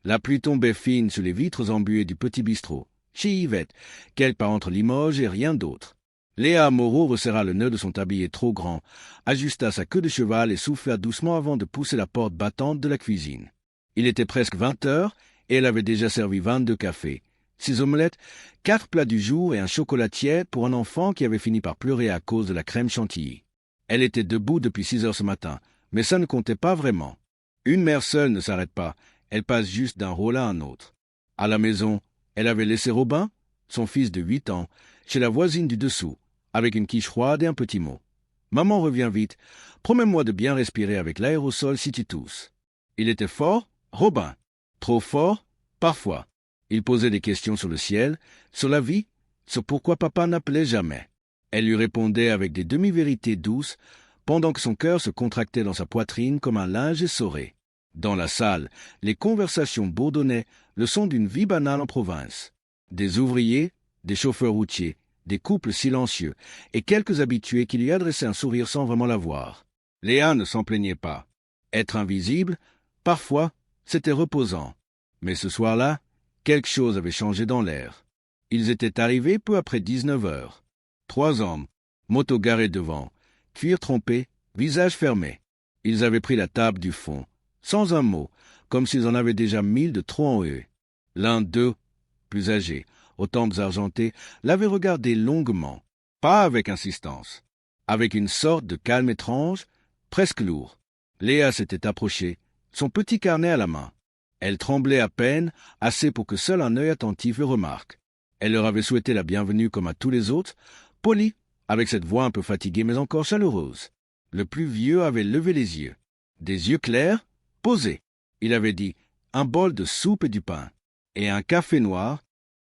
La pluie tombait fine sur les vitres embuées du petit bistrot, chez Yvette, quelque part entre Limoges et rien d'autre. Léa Moreau resserra le nœud de son tablier trop grand, ajusta sa queue de cheval et souffla doucement avant de pousser la porte battante de la cuisine. Il était presque 20 heures et elle avait déjà servi 22 cafés, 6 omelettes, 4 plats du jour et un chocolat tiède pour un enfant qui avait fini par pleurer à cause de la crème chantilly. Elle était debout depuis 6 heures ce matin, mais ça ne comptait pas vraiment. Une mère seule ne s'arrête pas, elle passe juste d'un rôle à un autre. À la maison, elle avait laissé Robin, son fils de 8 ans, chez la voisine du dessous, avec une quiche froide et un petit mot. « Maman revient vite. Promets-moi de bien respirer avec l'aérosol si tu tousses. » Il était fort, Robin. Trop fort, parfois. Il posait des questions sur le ciel, sur la vie, sur pourquoi papa n'appelait jamais. Elle lui répondait avec des demi-vérités douces, pendant que son cœur se contractait dans sa poitrine comme un linge essoré. Dans la salle, les conversations bourdonnaient, le son d'une vie banale en province. Des ouvriers, des chauffeurs routiers, des couples silencieux, et quelques habitués qui lui adressaient un sourire sans vraiment la voir. Léa ne s'en plaignait pas. Être invisible, parfois, c'était reposant. Mais ce soir-là, quelque chose avait changé dans l'air. Ils étaient arrivés peu après 19 heures. 3 hommes, moto garée devant, cuir trempé, visage fermé. Ils avaient pris la table du fond, sans un mot, comme s'ils en avaient déjà 1000 de trop en eux. L'un d'eux, plus âgé, aux tempes argentées, l'avait regardé longuement, pas avec insistance, avec une sorte de calme étrange, presque lourd. Léa s'était approchée, son petit carnet à la main. Elle tremblait à peine, assez pour que seul un œil attentif le remarque. Elle leur avait souhaité la bienvenue comme à tous les autres, polie, avec cette voix un peu fatiguée mais encore chaleureuse. Le plus vieux avait levé les yeux. Des yeux clairs, posés. Il avait dit « un bol de soupe et du pain » et un café noir.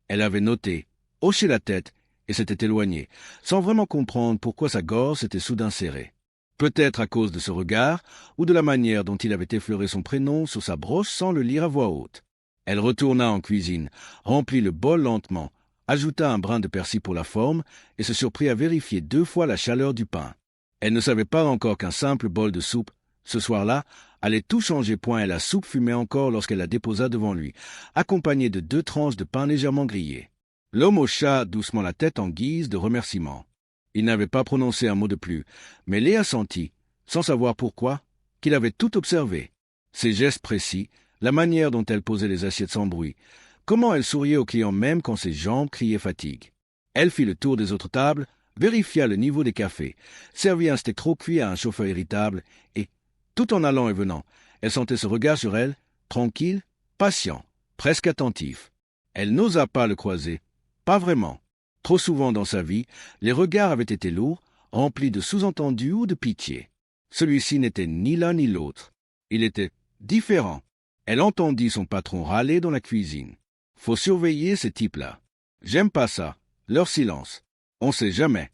Elle avait noté, hoché la tête et s'était éloignée, sans vraiment comprendre pourquoi sa gorge s'était soudain serrée. Peut-être à cause de ce regard ou de la manière dont il avait effleuré son prénom sur sa broche sans le lire à voix haute. Elle retourna en cuisine, remplit le bol lentement, ajouta un brin de persil pour la forme et se surprit à vérifier 2 fois la chaleur du pain. Elle ne savait pas encore qu'un simple bol de soupe, ce soir-là, allait tout changer point et la soupe fumait encore lorsqu'elle la déposa devant lui, accompagnée de 2 tranches de pain légèrement grillées. L'homme hocha doucement la tête en guise de remerciement. Il n'avait pas prononcé un mot de plus, mais Léa sentit, sans savoir pourquoi, qu'il avait tout observé. Ses gestes précis, la manière dont elle posait les assiettes sans bruit, comment elle souriait aux clients même quand ses jambes criaient fatigue. Elle fit le tour des autres tables, vérifia le niveau des cafés, servit un steak trop cuit à un chauffeur irritable, et, tout en allant et venant, elle sentait ce regard sur elle, tranquille, patient, presque attentif. Elle n'osa pas le croiser, pas vraiment. Trop souvent dans sa vie, les regards avaient été lourds, remplis de sous-entendus ou de pitié. Celui-ci n'était ni l'un ni l'autre. Il était différent. Elle entendit son patron râler dans la cuisine. Faut surveiller ces types-là. J'aime pas ça. Leur silence. On sait jamais.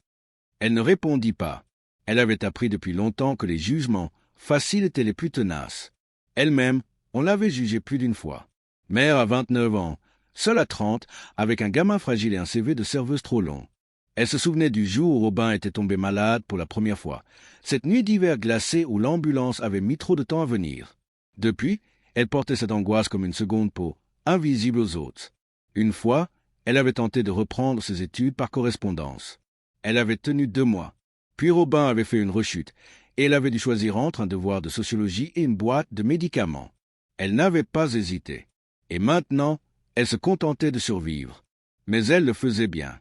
Elle ne répondit pas. Elle avait appris depuis longtemps que les jugements faciles étaient les plus tenaces. Elle-même, on l'avait jugée plus d'une fois. Mère à 29 ans, seule à 30, avec un gamin fragile et un CV de serveuse trop long. Elle se souvenait du jour où Robin était tombé malade pour la première fois, cette nuit d'hiver glacée où l'ambulance avait mis trop de temps à venir. Depuis, elle portait cette angoisse comme une seconde peau, invisible aux autres. Une fois, elle avait tenté de reprendre ses études par correspondance. Elle avait tenu 2 mois. Puis Robin avait fait une rechute, et elle avait dû choisir entre un devoir de sociologie et une boîte de médicaments. Elle n'avait pas hésité. Et maintenant, elle se contentait de survivre. Mais elle le faisait bien.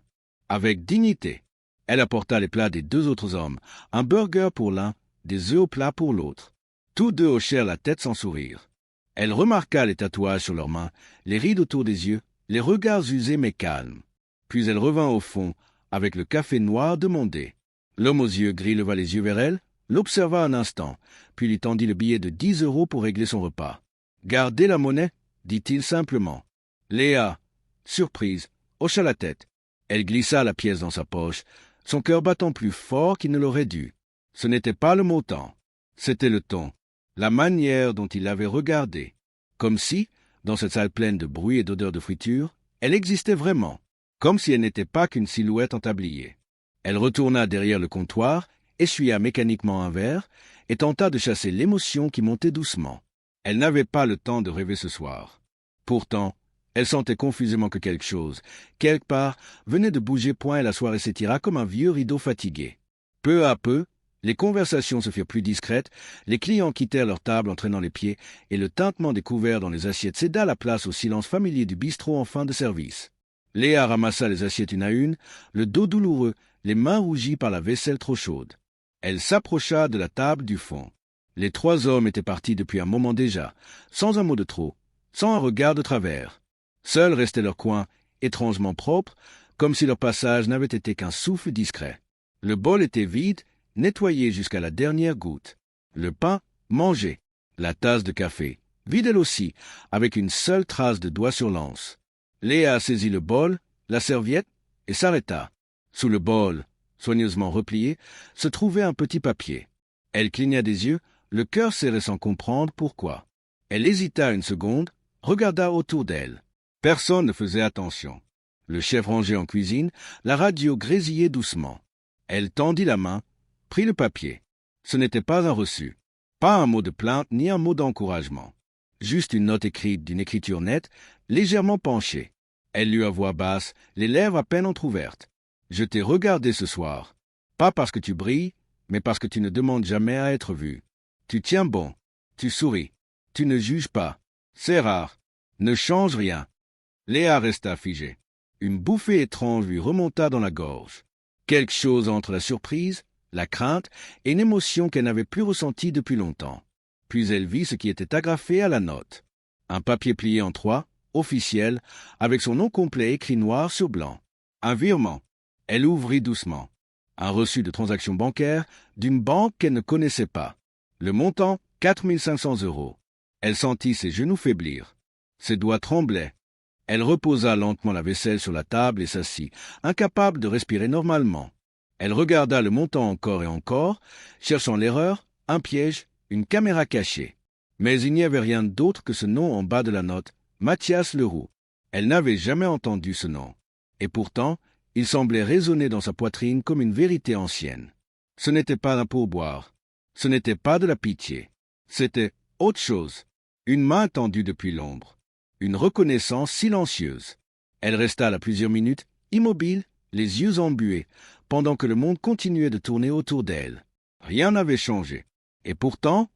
Avec dignité. Elle apporta les plats des 2 autres hommes, un burger pour l'un, des œufs au plat pour l'autre. Tous 2 hochèrent la tête sans sourire. Elle remarqua les tatouages sur leurs mains, les rides autour des yeux, les regards usés mais calmes. Puis elle revint au fond, avec le café noir demandé. L'homme aux yeux gris leva les yeux vers elle, l'observa un instant, puis lui tendit le billet de 10 € pour régler son repas. « Gardez la monnaie » dit-il simplement. Léa, surprise, hocha la tête. Elle glissa la pièce dans sa poche, son cœur battant plus fort qu'il ne l'aurait dû. Ce n'était pas le montant, c'était le ton, la manière dont il l'avait regardée. Comme si, dans cette salle pleine de bruit et d'odeur de friture, elle existait vraiment, comme si elle n'était pas qu'une silhouette en tablier. Elle retourna derrière le comptoir, essuya mécaniquement un verre et tenta de chasser l'émotion qui montait doucement. Elle n'avait pas le temps de rêver ce soir. Pourtant, elle sentait confusément que quelque chose, quelque part, venait de bouger point et la soirée s'étira comme un vieux rideau fatigué. Peu à peu, les conversations se firent plus discrètes, les clients quittèrent leur table en traînant les pieds, et le tintement des couverts dans les assiettes céda la place au silence familier du bistrot en fin de service. Léa ramassa les assiettes une à une, le dos douloureux, les mains rougies par la vaisselle trop chaude. Elle s'approcha de la table du fond. Les trois hommes étaient partis depuis un moment déjà, sans un mot de trop, sans un regard de travers. Seul restait leur coin, étrangement propre, comme si leur passage n'avait été qu'un souffle discret. Le bol était vide, nettoyé jusqu'à la dernière goutte. Le pain, mangé. La tasse de café, vide elle aussi, avec une seule trace de doigt sur l'anse. Léa saisit le bol, la serviette, et s'arrêta. Sous le bol, soigneusement replié, se trouvait un petit papier. Elle cligna des yeux, le cœur serré sans comprendre pourquoi. Elle hésita une seconde, regarda autour d'elle. Personne ne faisait attention. Le chef rangé en cuisine, la radio grésillait doucement. Elle tendit la main, prit le papier. Ce n'était pas un reçu. Pas un mot de plainte ni un mot d'encouragement. Juste une note écrite d'une écriture nette, légèrement penchée. Elle lut à voix basse, les lèvres à peine entr'ouvertes. « Je t'ai regardé ce soir. Pas parce que tu brilles, mais parce que tu ne demandes jamais à être vu. Tu tiens bon. Tu souris. Tu ne juges pas. C'est rare. Ne change rien. » Léa resta figée. Une bouffée étrange lui remonta dans la gorge. Quelque chose entre la surprise, la crainte et une émotion qu'elle n'avait plus ressentie depuis longtemps. Puis elle vit ce qui était agrafé à la note. Un papier plié en trois, officiel, avec son nom complet écrit noir sur blanc. Un virement. Elle ouvrit doucement. Un reçu de transaction bancaire d'une banque qu'elle ne connaissait pas. Le montant, 4 500 €. Elle sentit ses genoux faiblir. Ses doigts tremblaient. Elle reposa lentement la vaisselle sur la table et s'assit, incapable de respirer normalement. Elle regarda le montant encore et encore, cherchant l'erreur, un piège, une caméra cachée. Mais il n'y avait rien d'autre que ce nom en bas de la note, Mathias Leroux. Elle n'avait jamais entendu ce nom. Et pourtant, il semblait résonner dans sa poitrine comme une vérité ancienne. Ce n'était pas un pourboire. Ce n'était pas de la pitié. C'était autre chose. Une main tendue depuis l'ombre. Une reconnaissance silencieuse. Elle resta là plusieurs minutes, immobile, les yeux embués, pendant que le monde continuait de tourner autour d'elle. Rien n'avait changé. Et pourtant,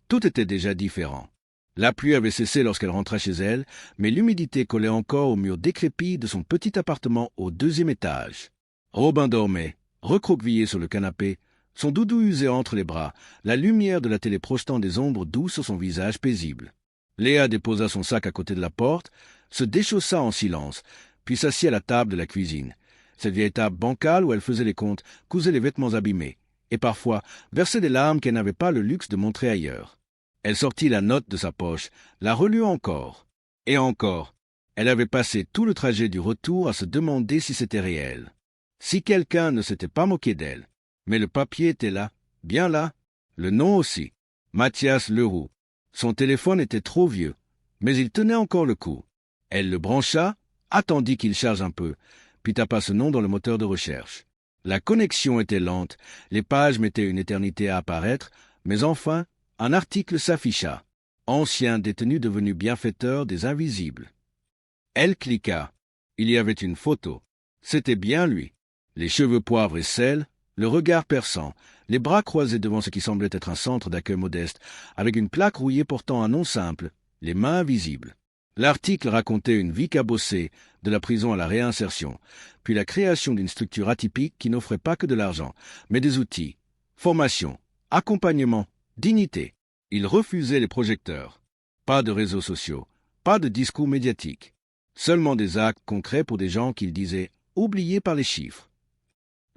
tout était déjà différent. La pluie avait cessé lorsqu'elle rentra chez elle, mais l'humidité collait encore aux murs décrépits de son petit appartement au 2e étage. Robin dormait, recroquevillé sur le canapé, son doudou usé entre les bras, la lumière de la télé projetant des ombres douces sur son visage paisible. Léa déposa son sac à côté de la porte, se déchaussa en silence, puis s'assit à la table de la cuisine, cette vieille table bancale où elle faisait les comptes, cousait les vêtements abîmés, et parfois versait des larmes qu'elle n'avait pas le luxe de montrer ailleurs. Elle sortit la note de sa poche, la relut encore. Et encore. Elle avait passé tout le trajet du retour à se demander si c'était réel. Si quelqu'un ne s'était pas moqué d'elle. Mais le papier était là, bien là. Le nom aussi. Mathias Leroux. Son téléphone était trop vieux, mais il tenait encore le coup. Elle le brancha, attendit qu'il charge un peu, puis tapa ce nom dans le moteur de recherche. La connexion était lente, les pages mettaient une éternité à apparaître, mais enfin, un article s'afficha. Ancien détenu devenu bienfaiteur des invisibles. Elle cliqua. Il y avait une photo. C'était bien lui. Les cheveux poivre et sel, le regard perçant, les bras croisés devant ce qui semblait être un centre d'accueil modeste, avec une plaque rouillée portant un nom simple, les mains invisibles. L'article racontait une vie cabossée, de la prison à la réinsertion, puis la création d'une structure atypique qui n'offrait pas que de l'argent, mais des outils, formation, accompagnement, dignité. Il refusait les projecteurs. Pas de réseaux sociaux, pas de discours médiatiques. Seulement des actes concrets pour des gens qu'il disait oubliés par les chiffres.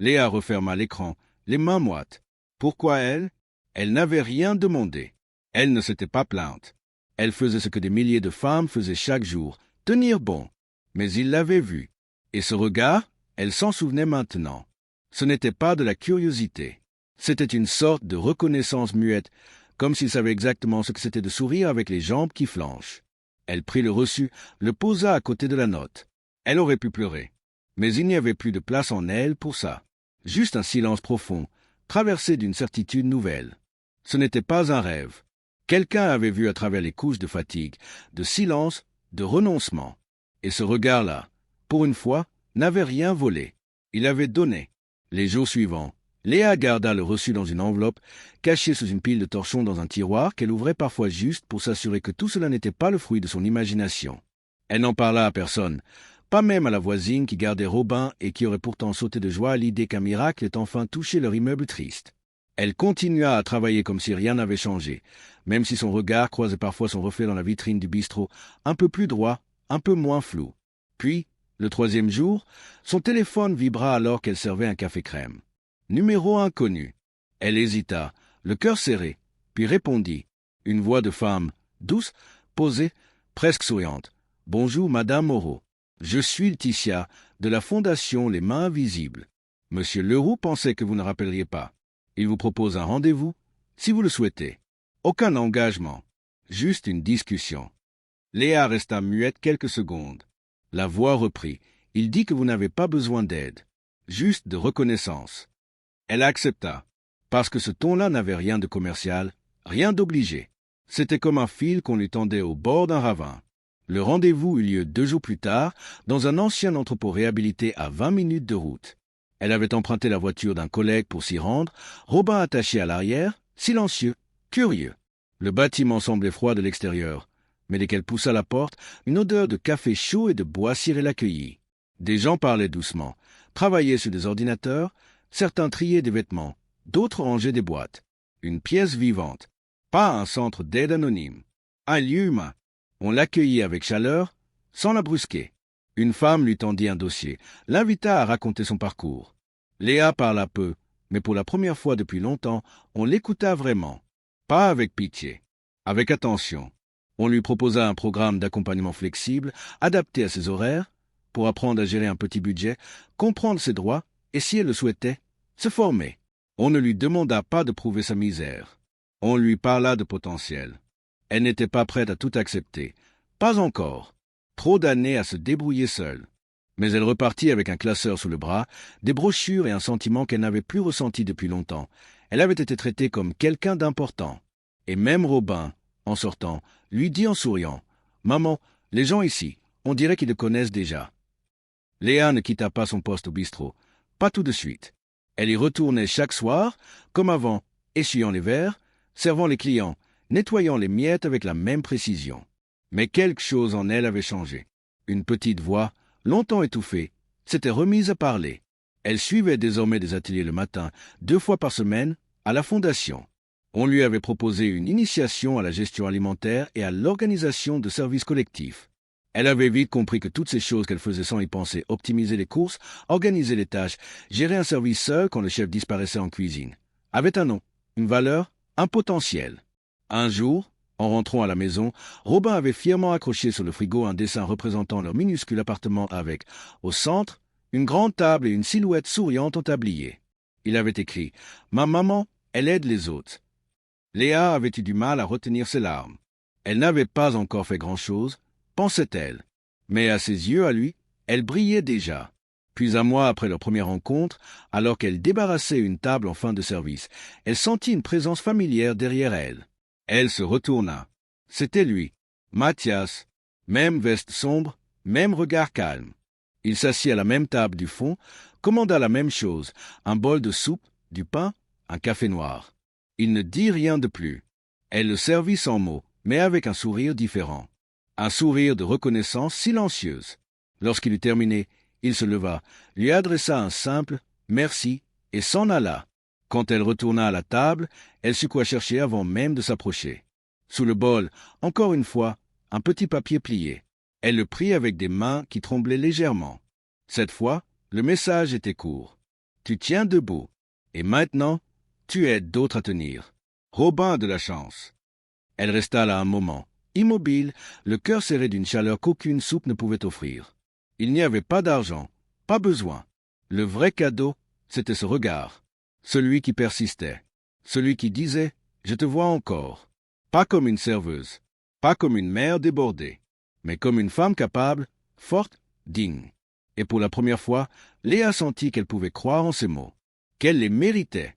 Léa referma l'écran, les mains moites. Pourquoi elle? Elle n'avait rien demandé. Elle ne s'était pas plainte. Elle faisait ce que des milliers de femmes faisaient chaque jour, tenir bon. Mais il l'avait vu. Et ce regard, elle s'en souvenait maintenant. Ce n'était pas de la curiosité. C'était une sorte de reconnaissance muette, comme s'il savait exactement ce que c'était de sourire avec les jambes qui flanchent. Elle prit le reçu, le posa à côté de la note. Elle aurait pu pleurer. Mais il n'y avait plus de place en elle pour ça. Juste un silence profond, traversé d'une certitude nouvelle. Ce n'était pas un rêve. Quelqu'un avait vu à travers les couches de fatigue, de silence, de renoncement. Et ce regard-là, pour une fois, n'avait rien volé. Il avait donné. Les jours suivants, Léa garda le reçu dans une enveloppe, cachée sous une pile de torchons dans un tiroir qu'elle ouvrait parfois juste pour s'assurer que tout cela n'était pas le fruit de son imagination. Elle n'en parla à personne, pas même à la voisine qui gardait Robin et qui aurait pourtant sauté de joie à l'idée qu'un miracle ait enfin touché leur immeuble triste. Elle continua à travailler comme si rien n'avait changé, même si son regard croisait parfois son reflet dans la vitrine du bistrot, un peu plus droit, un peu moins flou. Puis, le troisième jour, son téléphone vibra alors qu'elle servait un café crème. Numéro inconnu. Elle hésita, le cœur serré, puis répondit. Une voix de femme, douce, posée, presque souriante. « Bonjour, Madame Moreau. Je suis Laetitia, de la Fondation Les Mains Invisibles. Monsieur Leroux pensait que vous ne rappelleriez pas. Il vous propose un rendez-vous, si vous le souhaitez. Aucun engagement, juste une discussion. » Léa resta muette quelques secondes. La voix reprit. « Il dit que vous n'avez pas besoin d'aide, juste de reconnaissance. » Elle accepta, parce que ce ton-là n'avait rien de commercial, rien d'obligé. C'était comme un fil qu'on lui tendait au bord d'un ravin. Le rendez-vous eut lieu 2 jours plus tard, dans un ancien entrepôt réhabilité à 20 minutes de route. Elle avait emprunté la voiture d'un collègue pour s'y rendre, Robin attaché à l'arrière, silencieux, curieux. Le bâtiment semblait froid de l'extérieur, mais dès qu'elle poussa la porte, une odeur de café chaud et de bois ciré l'accueillit. Des gens parlaient doucement, travaillaient sur des ordinateurs, certains triaient des vêtements, d'autres rangeaient des boîtes. Une pièce vivante, pas un centre d'aide anonyme, un lieu humain. On l'accueillit avec chaleur, sans la brusquer. Une femme lui tendit un dossier, l'invita à raconter son parcours. Léa parla peu, mais pour la première fois depuis longtemps, on l'écouta vraiment. Pas avec pitié, avec attention. On lui proposa un programme d'accompagnement flexible, adapté à ses horaires, pour apprendre à gérer un petit budget, comprendre ses droits, et si elle le souhaitait, se former. On ne lui demanda pas de prouver sa misère. On lui parla de potentiel. Elle n'était pas prête à tout accepter. Pas encore. Trop d'années à se débrouiller seule. Mais elle repartit avec un classeur sous le bras, des brochures et un sentiment qu'elle n'avait plus ressenti depuis longtemps. Elle avait été traitée comme quelqu'un d'important. Et même Robin, en sortant, lui dit en souriant, « Maman, les gens ici, on dirait qu'ils le connaissent déjà. » Léa ne quitta pas son poste au bistrot. Pas tout de suite. Elle y retournait chaque soir, comme avant, essuyant les verres, servant les clients, nettoyant les miettes avec la même précision. Mais quelque chose en elle avait changé. Une petite voix, longtemps étouffée, s'était remise à parler. Elle suivait désormais des ateliers le matin, 2 fois par semaine, à la Fondation. On lui avait proposé une initiation à la gestion alimentaire et à l'organisation de services collectifs. Elle avait vite compris que toutes ces choses qu'elle faisait sans y penser, optimiser les courses, organiser les tâches, gérer un service seul quand le chef disparaissait en cuisine, avaient un nom, une valeur, un potentiel. Un jour, en rentrant à la maison, Robin avait fièrement accroché sur le frigo un dessin représentant leur minuscule appartement avec, au centre, une grande table et une silhouette souriante en tablier. Il avait écrit « Ma maman, elle aide les autres ». Léa avait eu du mal à retenir ses larmes. Elle n'avait pas encore fait grand-chose, pensait-elle. Mais à ses yeux, à lui, elle brillait déjà. Puis un mois après leur première rencontre, alors qu'elle débarrassait une table en fin de service, elle sentit une présence familière derrière elle. Elle se retourna. C'était lui, Mathias. Même veste sombre, même regard calme. Il s'assit à la même table du fond, commanda la même chose, un bol de soupe, du pain, un café noir. Il ne dit rien de plus. Elle le servit sans mots, mais avec un sourire différent. Un sourire de reconnaissance silencieuse. Lorsqu'il eut terminé, il se leva, lui adressa un simple « merci » et s'en alla. Quand elle retourna à la table, elle sut quoi chercher avant même de s'approcher. Sous le bol, encore une fois, un petit papier plié. Elle le prit avec des mains qui tremblaient légèrement. Cette fois, le message était court. « Tu tiens debout. Et maintenant, tu aides d'autres à tenir. Robin a de la chance. » Elle resta là un moment, immobile, le cœur serré d'une chaleur qu'aucune soupe ne pouvait offrir. Il n'y avait pas d'argent, pas besoin. Le vrai cadeau, c'était ce regard. Celui qui persistait. Celui qui disait « Je te vois encore ». Pas comme une serveuse, pas comme une mère débordée, mais comme une femme capable, forte, digne. Et pour la première fois, Léa sentit qu'elle pouvait croire en ces mots, qu'elle les méritait.